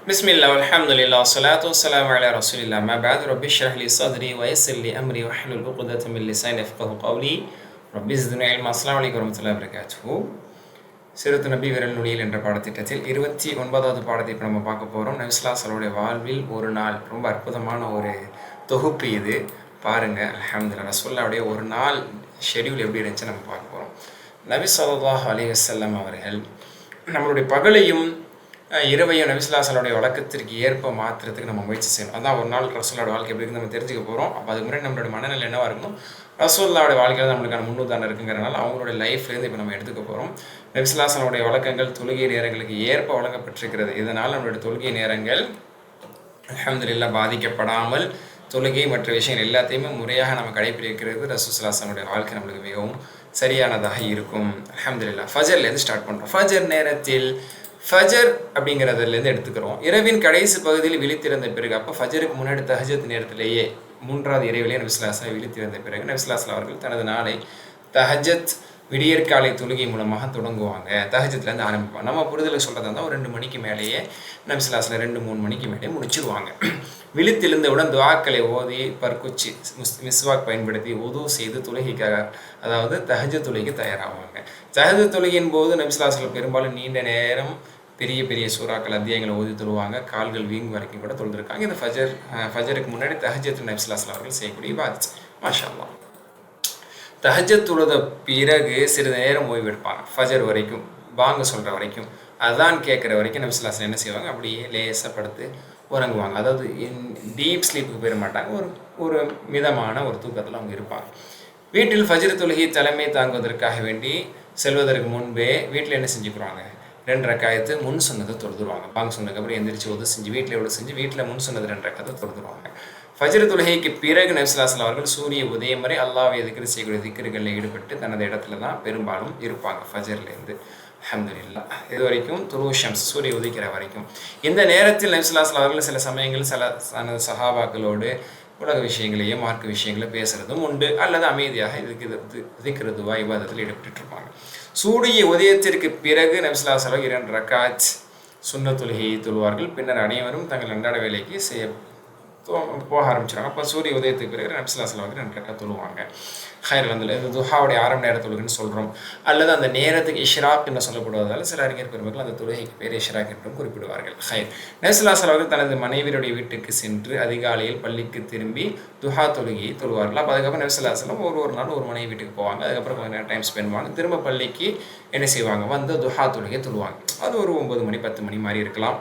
பிஸ்மில்லா அல்ஹம்துலில்லாஹ் ஸலாத்து வஸ்ஸலாமு அலா ரசூலில்லாஹ் அம்மா பஅத் ரப்பி ஷ்ரஹ் லி ஸத்ரி வ யஸ்ஸிர் லி அம்ரி வஹ்லுல் உக்தத மின் லிஸானி யஃப்கஹு கௌலி ரப்பி ஸித்னி இல்மா. அஸ்ஸலாமு அலைக்கும் வரஹ்மத்துல்லாஹி வபரகாத்துஹு. சீரத்து நபி விரல் நுனியில் என்ற பாடத்திட்டத்தில் 29வது பாடத்தை இப்போ நம்ம பார்க்க போகிறோம். நபி ஸல்லல்லாஹு அலைஹி வஸல்லம் வாழ்வில் ஒரு நாள். ரொம்ப அற்புதமான ஒரு தொகுப்பு இது. பாருங்கள், அல்ஹம்துலில்லாஹ் ரசூலுல்லாஹ்வுடைய ஒரு நாள் ஷெட்யூல் எப்படி இருந்துச்சு நம்ம பார்க்க போகிறோம். நபி ஸல்லல்லாஹு அலைஹி வஸல்லம் அவர்கள் நம்மளுடைய பகலையும் இரவையும் நபி ஸல்லல்லாஹு அலைஹி வஸல்லம் வழக்கத்திற்கு ஏற்ப மாற்றுறதுக்கு நம்ம முயற்சி செய்யணும். அதான் ஒரு நாள் ரசூலுல்லாஹ்வோட வாழ்க்கை எப்படி இருக்குன்னு நம்ம தெரிஞ்சுக்க போகிறோம். அப்போ அதுக்கு முன்னாடி நம்மளோட மனநிலை என்னவாக இருக்கணும், ரசூலுல்லாஹ்வோட வாழ்க்கையில் நம்மளுக்கான முன்னுதாரணம் இருக்குங்கிறனால அவங்களோட லைஃப்லேருந்து இப்போ நம்ம எடுத்துக்க போகிறோம். நபி ஸல்லல்லாஹு அலைஹி வஸல்லம் வழக்கங்கள் தொழுகை நேரங்களுக்கு ஏற்ப வழங்கப்பட்டிருக்கிறது. இதனால் நம்மளுடைய தொழுகை நேரங்கள் அல்ஹம்துலில்லாஹ் பாதிக்கப்படாமல் தொழுகை மற்ற விஷயங்கள் எல்லாத்தையுமே முறையாக நம்ம கடைபிடிக்கிறது ரசூல் ஸல்லல்லாஹு அலைஹி வஸல்லம் வாழ்க்கை நம்மளுக்கு மிகவும் சரியானதாக இருக்கும். அல்ஹம்துலில்லாஹ். ஃபஜர்லேருந்து ஸ்டார்ட் பண்ணுறோம். ஃபஜர் நேரத்தில் ஃபஜர் அப்படிங்கிறதுலேருந்து எடுத்துக்கிறோம். இரவின் கடைசி பகுதியில் விழித்திருந்த பிறகு, அப்போ ஃபஜருக்கு முன்னாடி தஹஜத் நேரத்திலேயே 3வது இரவிலேயே நபி ஸல்லல்லாஹு அலைஹி வஸல்லம் விழித்திருந்த பிறகு நபி ஸல்லல்லாஹு அலைஹி வஸல்லம் அவர்கள் தனது நாளை தஹஜத் விடியற்காலை தொழுகை மூலமாக தொடங்குவாங்க. தஹஜத்லேருந்து ஆரம்பிப்பாங்க. நம்ம புரிதலுக்கு சொல்கிறதா இருந்தால் ஒரு 2 மணிக்கு மேலேயே நபி ஸல்லல்லாஹு அலைஹி வஸல்லம் 2-3 மணிக்கு மேலேயே முடிச்சிருவாங்க. விழித்தெழுந்தவுடன் துஆக்களை ஓதி பர்க்குச்சி மிஸ்வாக் பயன்படுத்தி உது செய்து தொழுகைக்காக, அதாவது தஹஜத் தொழுகைக்கு தயாராவாங்க. தஹஜத் தொழுகையின் போது நபி ஸல்லல்லாஹு அலைஹி வஸல்லம் பெரும்பாலும் நீண்ட நேரம் பெரிய பெரிய சூறாக்கள் அத்தியாயங்களை ஓதி தொழுவாங்க. கால்கள் வீங்கு வரைக்கும் கூட தொழுதுருக்காங்க. இந்த ஃபஜருக்கு முன்னாடி தஹஜத் நபி ஸல்லல்லாஹு அலைஹி வஸல்லம் அவர்கள் செய்யக்கூடிய இபாதத். மாஷா அல்லாஹ். தஹஜத் தொழுத பிறகு சிறிது நேரம் ஓய்வு எடுப்பாங்க. ஃபஜர் வரைக்கும், பாங்க சொல்கிற வரைக்கும், அதான் கேட்குற வரைக்கும் நபி ஸல்லல்லாஹு அலைஹி வஸல்லம் என்ன செய்வாங்க, அப்படியே லேசாக படுத்து உறங்குவாங்க. அதாவது டீப் ஸ்லீப்புக்கு போயிட மாட்டாங்க. ஒரு மிதமான ஒரு தூக்கத்தில் அவங்க இருப்பாங்க. வீட்டில் ஃபஜர் தொழுகை தலைமை தாங்குவதற்காக வேண்டி செல்வதற்கு முன்பே வீட்டில் என்ன செஞ்சுக்கிறாங்க, 2 ரக்காயத்து முன் சொன்னதை தொழுதுருவாங்க. பாங்க சொன்னதுக்கப்புறம் எந்திரிச்சு உதவு செஞ்சு வீட்டில் எவ்வளோ செஞ்சு வீட்டில் முன் சொன்னது 2 ரக்காயத்தை தொழுதுருவாங்க. ஃபஜர் தொழுகைக்கு பிறகு நபி ஸல்லல்லாஹு அலைஹி வஸல்லம் அவர்கள் சூரிய உதயம் வரை அல்லாஹ்வை திக்ர் செய்யக்கூடிய திக்ர்களில் ஈடுபட்டு தனது இடத்துல தான் பெரும்பாலும் இருப்பாங்க. ஃபஜர்லேருந்து அல்ஹம்துலில்லாஹ் இது வரைக்கும் துலூ ஷம்ஸ், சூரிய உதிக்கிற வரைக்கும். இந்த நேரத்தில் நபி ஸல்லல்லாஹு அலைஹி வஸல்லம் அவர்கள் சில சமயங்கள் தனது சஹாபாக்களோடு உலக விஷயங்களையே மார்க்க விஷயங்களை பேசுகிறதும் உண்டு, அல்லது அமைதியாக திக்ர் துவா இபாதத்தில் ஈடுபட்டுருப்பாங்க. சூரிய உதயத்திற்கு பிறகு நபி ஸல்லல்லாஹு அலைஹி வஸல்லம் 2 ரக்காத் சுன்னத் தொழுகையை தொழுவார்கள். பின்னர் அனைவரும் தங்கள் அன்றாட வேலைக்கு போக ஆரம்பிச்சிடுவாங்க. அப்போ சூரிய உதயத்துக்கு பிறகு நபி ஸல்லல்லாஹு அலைஹி வஸல்லம் 2 ரக்காத் தொழுவாங்க. ஹைர் வந்து இது துஹாவுடைய ஆரம்ப நேர தொழுகைன்னு சொல்கிறோம், அல்லது அந்த நேரத்துக்கு இஷ்ராக் என்று சொல்லப்படுவதால் சில அறிஞர் பெருமக்கள் அந்த தொழுகைக்கு பேர் இஷ்ராக் என்றும் குறிப்பிடுவார்கள். ஹைர். நபி ஸல்லல்லாஹு அலைஹி வஸல்லம் தனது மனைவியருடைய வீட்டுக்கு சென்று அதிகாலையில் பள்ளிக்கு திரும்பி துஹா தொழுகையை தொழுவார்கள். அப்போ அதுக்கப்புறம் நபி ஸல்லல்லாஹு அலைஹி வஸல்லம் ஒரு நாள் ஒரு மனைவி வீட்டுக்கு போவாங்க. அதுக்கப்புறம் கொஞ்சம் நேரம் டைம் ஸ்பெண்ட் பண்ணுவாங்க. திரும்ப பள்ளிக்கு என்ன செய்வாங்க, வந்து துஹா தொழுகையை தொழுவாங்க. அது ஒரு 9 மணி 10 மணி மாதிரி இருக்கலாம்.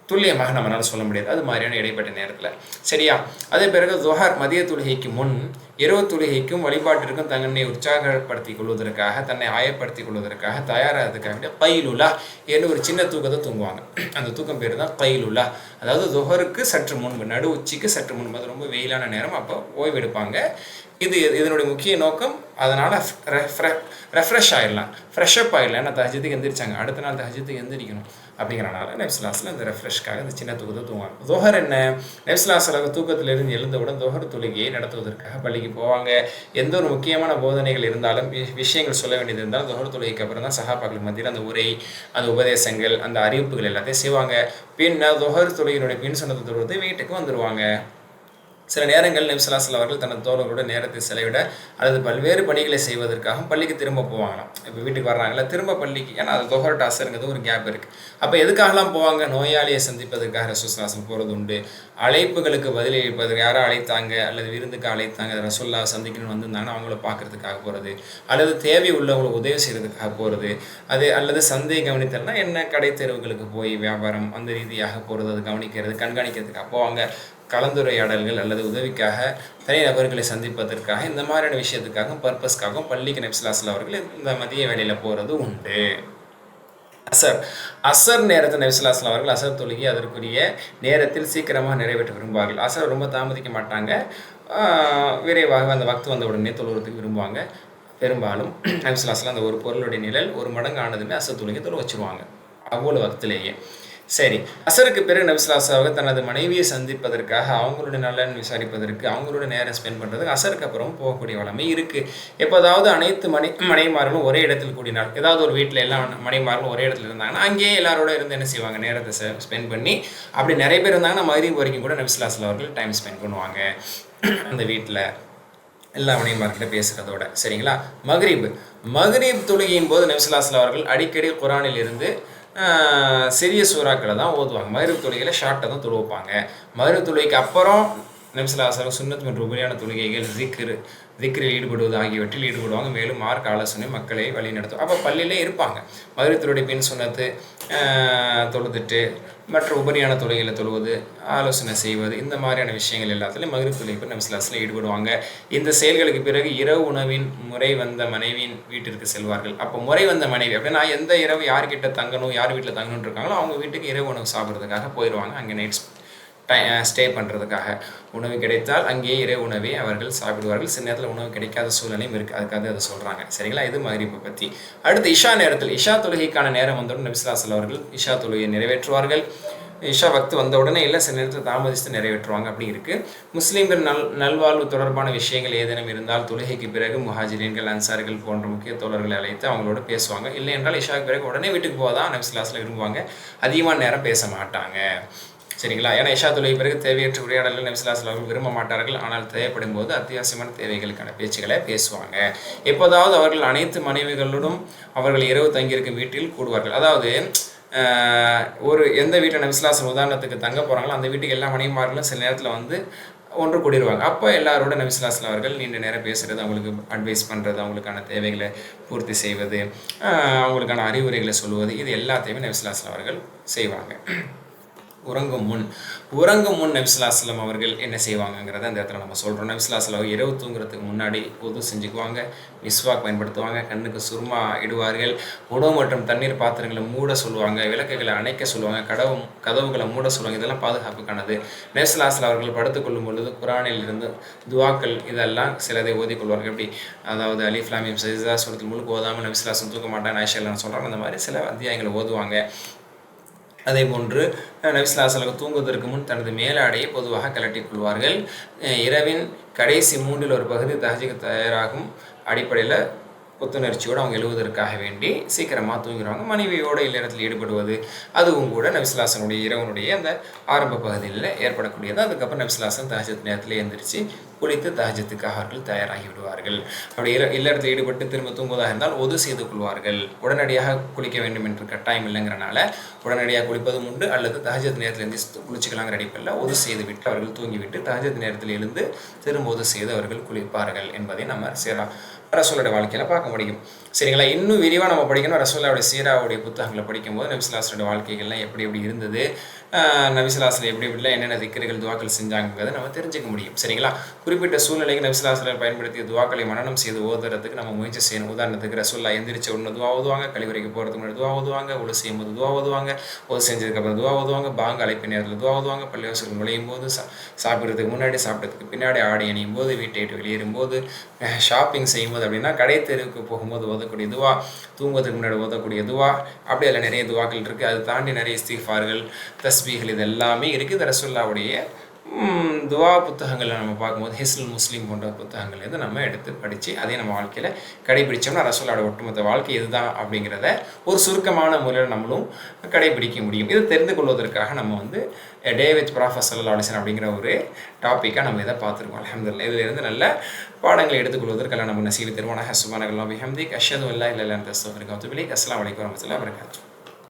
துல்லியமாக நம்மளால் சொல்ல முடியாது, அது மாதிரியான இடைப்பட்ட நேரத்தில். சரியா? அதே பிறகு துஹர் மதிய தொழுகைக்கு முன் இரவு தொழுகைக்கும் வழிபாட்டிற்கும் தன்னை உற்சாகப்படுத்திக் கொள்வதற்காக, தன்னை ஆயப்படுத்திக் கொள்வதற்காக தயாராகிறதுக்காக கைலுலா என்று ஒரு சின்ன தூக்கத்தை தூங்குவாங்க. அந்த தூக்கம் பேர் தான் கைலுலா. அதாவது துஹருக்கு சற்று முன்பு, நடு உச்சிக்கு சற்று முன்பு, அது ரொம்ப வெயிலான நேரம், அப்போ ஓய்வு எடுப்பாங்க. இதனுடைய முக்கிய நோக்கம், அதனால் ரெஃப்ரெஷ் ஆகிடலாம், ஃப்ரெஷ்அப் ஆகிடலாம். ஏன்னா தஹஜத்துக்கு எந்திரிச்சாங்க, அடுத்த நாள் தஹஜத்துக்கு எந்திரிக்கணும் அப்படிங்கிறனால நபி ஸல்லல்லாஹு அலைஹி வஸல்லம் இந்த ரெஃப்ரெஷ்காக இந்த சின்ன தூக்கத்தை தூங்குவாங்க. துஹர் என்ன, நபி ஸல்லல்லாஹு அலைஹி வஸல்லம் தூக்கத்திலிருந்து எழுந்தவுடன் துஹர் தொழுகையை நடத்துவதற்காக பள்ளிக்கு போவாங்க. எந்த ஒரு முக்கியமான போதனைகள் இருந்தாலும், விஷயங்கள் சொல்ல வேண்டியது இருந்தாலும் துஹர் தொழுகைக்கு அப்புறம் தான் சஹாபாக்கள் மத்தியில் அந்த உரை, அந்த உபதேசங்கள், அந்த அறிவிப்புகள் எல்லாத்தையும் செய்வாங்க. பின்னர் துஹர் தொழுகையினுடைய பின் சொன்னதை தொழுவது வீட்டுக்கு வந்துடுவாங்க. சில நேரங்கள் நபி ஸல்லல்லாஹு அலைஹி வஸல்லம் அவர்கள் தனது தோழர்களோட நேரத்தை செலவிட அல்லது பல்வேறு பணிகளை செய்வதற்காக பள்ளிக்கு திரும்ப போவாங்களாம். இப்போ வீட்டுக்கு வர்றாங்களா, திரும்ப பள்ளிக்கு, ஏன்னா அது துஹர் அஸ்ருங்கிறது ஒரு கேப் இருக்குது. அப்போ எதுக்காகலாம் போவாங்க, நோயாளியை சந்திப்பதற்காக ரசூலுல்லாஹி ஸல்லல்லாஹு அலைஹி வஸல்லம் போகிறது உண்டு. அழைப்புகளுக்கு பதிலளிப்பதற்கு, யாரும் அழைத்தாங்க அல்லது விருந்துக்கு அழைத்தாங்க, ரசூலுல்லாஹ் சந்திக்கணும்னு வந்திருந்தாங்கன்னா அவங்கள பார்க்கறதுக்காக போகிறது, அல்லது தேவை உள்ளவங்களுக்கு உதவி செய்கிறதுக்காக போகிறது, அல்லது சந்தை கவனித்தல்னா என்ன, கடை தெருவுகளுக்கு போய் வியாபாரம் அந்த ரீதியாக போகிறது, அது கவனிக்கிறது, கண்காணிக்கிறதுக்காக போவாங்க. கலந்துரையாடல்கள் அல்லது உதவிக்காக, தனி நபர்களை சந்திப்பதற்காக, இந்த மாதிரியான விஷயத்துக்காகவும் பர்பஸ்க்காகவும் பள்ளிக்கு நபி ஸல்லல்லாஹு அலைஹி வஸல்லம் அவர்கள் இந்த மதிய வேளையில் போகிறது உண்டு. அசர் நேரத்தில் நபி ஸல்லல்லாஹு அலைஹி வஸல்லம் அவர்கள் அசர் தொழுகை அதற்குரிய நேரத்தில் சீக்கிரமாக நிறைவேற்ற விரும்புவார்கள். அசர் ரொம்ப தாமதிக்க மாட்டாங்க, விரைவாக அந்த வக்து வந்த உடனே தொழுகிறதுக்கு விரும்புவாங்க. பெரும்பாலும் நபி ஸல்லல்லாஹு அலைஹி வஸல்லம் அந்த ஒரு பொருளுடைய நிழல் 1 மடங்கு ஆனதுமே அசர் தொழுகை தொழ வச்சுருவாங்க அவ்வளோ வக்திலேயே. சரி, அசருக்கு பிறகு நபி ஸல்லல்லாஹு அலைஹி வஸல்லம் தனது மனைவியை சந்திப்பதற்காக, அவங்களுடைய நலன் விசாரிப்பதற்கு, அவங்களோட நேரம் ஸ்பெண்ட் பண்ணுறதுக்கு அசருக்கு அப்புறம் போகக்கூடிய வழமை இருக்குது. எப்போதாவது அனைத்து மனைவிமார்களும் ஒரே இடத்தில் கூடினால், ஏதாவது ஒரு வீட்டில் எல்லா மனைவிமார்களும் ஒரே இடத்துல இருந்தாங்கன்னா அங்கேயே எல்லாரோட இருந்து என்ன செய்வாங்க, நேரத்தை ஸ்பெண்ட் பண்ணி, அப்படி நிறைய பேர் இருந்தாங்கன்னா மகரிப் வரைக்கும் கூட நபி ஸல்லல்லாஹு அலைஹி வஸல்லம் அவர்கள் டைம் ஸ்பெண்ட் பண்ணுவாங்க அந்த வீட்டில் எல்லா மனைவிமார்கிட்ட பேசுகிறதோட. சரிங்களா? மகரிப் தொழுகையின் போது நபி ஸல்லல்லாஹு அலைஹி வஸல்லம் அவர்கள் அடிக்கடி குர்ஆனில் இருந்து சிறிய சூறாக்களை தான் ஓதுவாங்க. மகரிப் தொழுகையில் ஷார்ட்டை தான் தொழுவைப்பாங்க. மகரிப் தொழுகைக்கு அப்புறம் நபி ஸல்லல்லாஹு அலைஹி வஸல்லம் சுன்னத் மற்றும் உபரியான தொழுகைகள், திக்ரில் ஈடுபடுவது ஆகியவற்றில் ஈடுபடுவாங்க. மேலும் மார்க்க ஆலோசனை மக்களை வழி நடத்தும். அப்போ பள்ளியிலே இருப்பாங்க. மகரிப் தொழுகை பின் சுன்னத்து தொழுதுட்டு மற்ற உபரியான தொழுகைகளை தொழுவது, ஆலோசனை செய்வது, இந்த மாதிரியான விஷயங்கள் எல்லாத்துலேயும் மகரிப் தொழுகை பின் நபி ஸல்லல்லாஹு அலைஹி வஸல்லம் ஈடுபடுவாங்க. இந்த செயல்களுக்கு பிறகு இரவு உணவின் முறை வந்த மனைவியின் வீட்டிற்கு செல்வார்கள். அப்போ முறை வந்த மனைவி அப்படின்னா எந்த இரவு யார்கிட்ட தங்கணும், யார் வீட்டில் தங்கணும்னு இருக்காங்களோ அவங்க வீட்டுக்கு இரவு உணவு சாப்பிட்றதுக்காக போயிடுவாங்க. அங்கே நைட் ஸ்டே பண்ணுறதுக்காக. உணவு கிடைத்தால் அங்கேயே இரவு உணவை அவர்கள் சாப்பிடுவார்கள். சில நேரத்தில் உணவு கிடைக்காத சூழ்நிலையும் இருக்குது. அதுக்காக அதை சொல்கிறாங்க. சரிங்களா? இது மகரிப்பை பற்றி. அடுத்து இஷா நேரத்தில், இஷா தொழுகைக்கான நேரம் வந்தவுடன் நபி ஸல்லல்லாஹு அலைஹி வஸல்லம் அவர்கள் இஷா தொழுகையை நிறைவேற்றுவார்கள். இஷா வக்து வந்த உடனே இல்லை, சில நேரத்தில் தாமதித்து நிறைவேற்றுவாங்க. அப்படி இருக்குது. முஸ்லீம்கள் நல்வாழ்வு தொடர்பான விஷயங்கள் ஏதேனும் இருந்தால் தொழுகைக்கு பிறகு முஹாஜிரீன்கள், அன்சாரிகள் போன்ற முக்கிய தோழர்களை அழைத்து அவங்களோட பேசுவாங்க. இல்லை என்றால் இஷாவுக்கு பிறகு உடனே வீட்டுக்கு போதான் நபி ஸல்லல்லாஹு அலைஹி வஸல்லம் விரும்புவாங்க. அதிகமான நேரம் பேச மாட்டாங்க. சரிங்களா? ஏன்னா இஷா தொழுகை பிறகு தேவையற்ற உரையாடல்கள் நபி ஸல்லல்லாஹு அலைஹி வஸல்லம் விரும்ப மாட்டார்கள். ஆனால் தேவைப்படும் போது அத்தியாவசியமான தேவைகளுக்கான பேச்சுக்களை பேசுவாங்க. எப்போதாவது அவர்கள் அனைத்து மனைவிகளோடும் அவர்கள் இரவு தங்கியிருக்கும் வீட்டில் கூடுவார்கள். அதாவது எந்த வீட்டில் நபி ஸல்லல்லாஹு அலைஹி வஸல்லம் உதாரணத்துக்கு தங்க போகிறாங்களோ அந்த வீட்டுக்கு எல்லா மனைவிமார்களும் சில நேரத்தில் வந்து ஒன்று கூடிடுவாங்க. அப்போ எல்லாரோட நபி ஸல்லல்லாஹு அலைஹி வஸல்லம் அவர்கள் நீண்ட நேரம் பேசுகிறது, அவங்களுக்கு அட்வைஸ் பண்ணுறது, அவங்களுக்கான தேவைகளை பூர்த்தி செய்வது, அவங்களுக்கான அறிவுரைகளை சொல்லுவது, இது எல்லாத்தையுமே நபி ஸல்லல்லாஹு அலைஹி வஸல்லம் அவர்கள் செய்வாங்க. உறங்கும் முன் நபி ஸல்லல்லாஹு அலைஹி வஸல்லம் அவர்கள் என்ன செய்வாங்கங்கிறத அந்த இடத்துல நம்ம சொல்கிறோம். நபி ஸல்லல்லாஹு அலைஹி வஸல்லம் இரவு தூங்குறதுக்கு முன்னாடி உது செஞ்சுக்குவாங்க, மிஸ்வாக் பயன்படுத்துவாங்க, கண்ணுக்கு சுர்மா இடுவார்கள், உணவு மற்றும் தண்ணீர் பாத்திரங்களை மூட சொல்லுவாங்க, விளக்குகளை அணைக்க சொல்லுவாங்க, கதவுகளை மூட சொல்லுவாங்க. இதெல்லாம் பாதுகாப்புக்கானது. நபி ஸல்லல்லாஹு அலைஹி வஸல்லம் அவர்கள் படுத்துக்கொள்ளும் பொழுது குர்ஆனில் இருந்து துவாக்கள் இதெல்லாம் சிலதை ஓதிக்கொள்வார்கள். எப்படி, அதாவது அலிஃப் லாம் மீம் சஜ்தா சூரத்துல் முல்க் ஓதாமல் நபி ஸல்லல்லாஹு அலைஹி வஸல்லம் தூக்க மாட்டாங்க ஆயிஷா எல்லாம் சொல்கிறாங்க. அந்த மாதிரி சில அத்தியாயங்களை ஓதுவாங்க. அதே போன்று நபி ஸல்லல்லாஹு அலைஹி வஸல்லம் தூங்குவதற்கு முன் தனது மேலாடையை பொதுவாக கலட்டிக் கொள்வார்கள். இரவின் கடைசி 1/3 பகுதி தஹஜ்ஜுக்கு தயாராகும் அடிப்படையில் புத்துணர்ச்சியோடு அவங்க எழுவதற்காக வேண்டி சீக்கிரமாக தூங்கிடுவாங்க. மனைவியோடு இல்லறத்தில் ஈடுபடுவது அதுவும் கூட நபி ஸல்லல்லாஹு அலைஹி வஸல்லம் இரவனுடைய அந்த ஆரம்ப பகுதியில் ஏற்படக்கூடியது. அதுக்கப்புறம் நபி ஸல்லல்லாஹு அலைஹி வஸல்லம் தஹஜ்ஜுத் நேரத்தில் எழுந்திரிச்சு குளித்து தஹஜ்ஜுத்துக்காக அவர்கள் தயாராகி விடுவார்கள். அப்படி இல்லறத்தில் ஈடுபட்டு திரும்ப தூங்குவதாக இருந்தால் ஒது செய்து கொள்வார்கள். உடனடியாக குளிக்க வேண்டும் என்று கட்டாயம் இல்லைங்கிறனால உடனடியாக குளிப்பதும் உண்டு, அல்லது தஹஜ்ஜுத் நேரத்தில் எழுந்து குளிச்சுக்கலாங்கிற அடிப்படையில் ஒது செய்து விட்டு அவர்கள் தூங்கிவிட்டு தஹஜ்ஜுத் நேரத்தில் எழுந்து திரும்ப ஒது செய்து அவர்கள் குளிப்பார்கள் என்பதை நம்ம ரசூலுடைய வாழ்க்கையில் பார்க்க முடியும். சரிங்களா? இன்னும் விரிவாக நம்ம படிக்கணும். ரசூலுடைய சீராவுடைய புத்தகங்களை படிக்கும்போது நபி ஸல்லல்லாஹு அலைஹி வஸல்லம் வாழ்க்கைகள்லாம் எப்படி எப்படி இருந்தது, நபி ஸல்லல்லாஹு அலைஹி வஸல்லம் எப்படி எப்படிலாம் என்னென்ன திக்ருகள் துவாக்கள் செஞ்சாங்கிறத நம்ம தெரிஞ்சுக்க முடியும். சரிங்களா? குறிப்பிட்ட சூழ்நிலைக்கு நபி ஸல்லல்லாஹு அலைஹி வஸல்லம் பயன்படுத்திய துவாக்களை மனனம் செய்து ஓதுறதுக்கு நம்ம முயற்சி செய்யணும். உதாரணத்துக்கு ரசூலுல்லாஹ் எந்திரிச்ச உடனே துவா ஓதுவாங்க, கழிவறைக்கு போகிறதுக்கு முன்னாடி துவா ஓதுவாங்க, ஒழு செய்யும் போது துவா ஓதுவாங்க, ஒழு செஞ்சதுக்கப்புறம் துவா ஓதுவாங்க, பாங்க அழைப்பு நேரத்தில் துவா ஓதுவாங்க, பள்ளிவாசலுக்கு நுழையும் போது, சாப்பிட்றதுக்கு முன்னாடி, சாப்பிட்றதுக்கு பின்னாடி, ஆடை அணியும் போது, வீட்டை விட்டு வெளியேறும் போது, ஷாப்பிங் செய்யும்போது, அப்படின்னா கடை தெருவுக்கு போகும்போது ஓதக்கூடிய துவா, தூங்குவதற்கு முன்னாடி ஓதக்கூடிய துவா, அப்படி அதில் நிறைய துவாக்கள் இருக்குது. அதை தாண்டி நிறைய இஸ்திக்ஃபார்கள், தஸ்பீகள், இது எல்லாமே இருக்குது. இந்த ரசூலுல்லாஹ்வுடைய துவா புத்தகங்களை நம்ம பார்க்கும்போது ஹிஸ்னுல் முஸ்லீம் போன்ற புத்தகங்கள் வந்து நம்ம எடுத்து படித்து அதையும் நம்ம வாழ்க்கையில் கடைபிடிச்சோம்னா ரசூலுல்லாஹ்வோட ஒட்டுமொத்த வாழ்க்கை இதுதான் அப்படிங்கிறத ஒரு சுருக்கமான முறையில் நம்மளும் கடைபிடிக்க முடியும். இதை தெரிந்து கொள்வதற்காக நம்ம வந்து டே வித் ப்ராஃபட் ஸல்லல்லாஹு அலைஹி வஸல்லம் அப்படிங்கிற ஒரு டாப்பிக்காக நம்ம இதை பார்த்துருக்கோம். அல்ஹம்துலில்லாஹ். இதிலிருந்து நல்ல பாடங்களை எடுத்துக்கொள்வதற்கெல்லாம் நம்ம நசீபு தருவானாக. சுப்ஹானல்லாஹி வ பிஹம்திஹி அஷ்ஹது அல்லா இலாஹா இல்லா அன்த அஸ்தக்ஃபிருக வ அத்தூபு இலைக். அஸ்ஸலாமு அலைக்கும் வரஹ்மத்துல்லாஹி வ பரகாத்துஹு.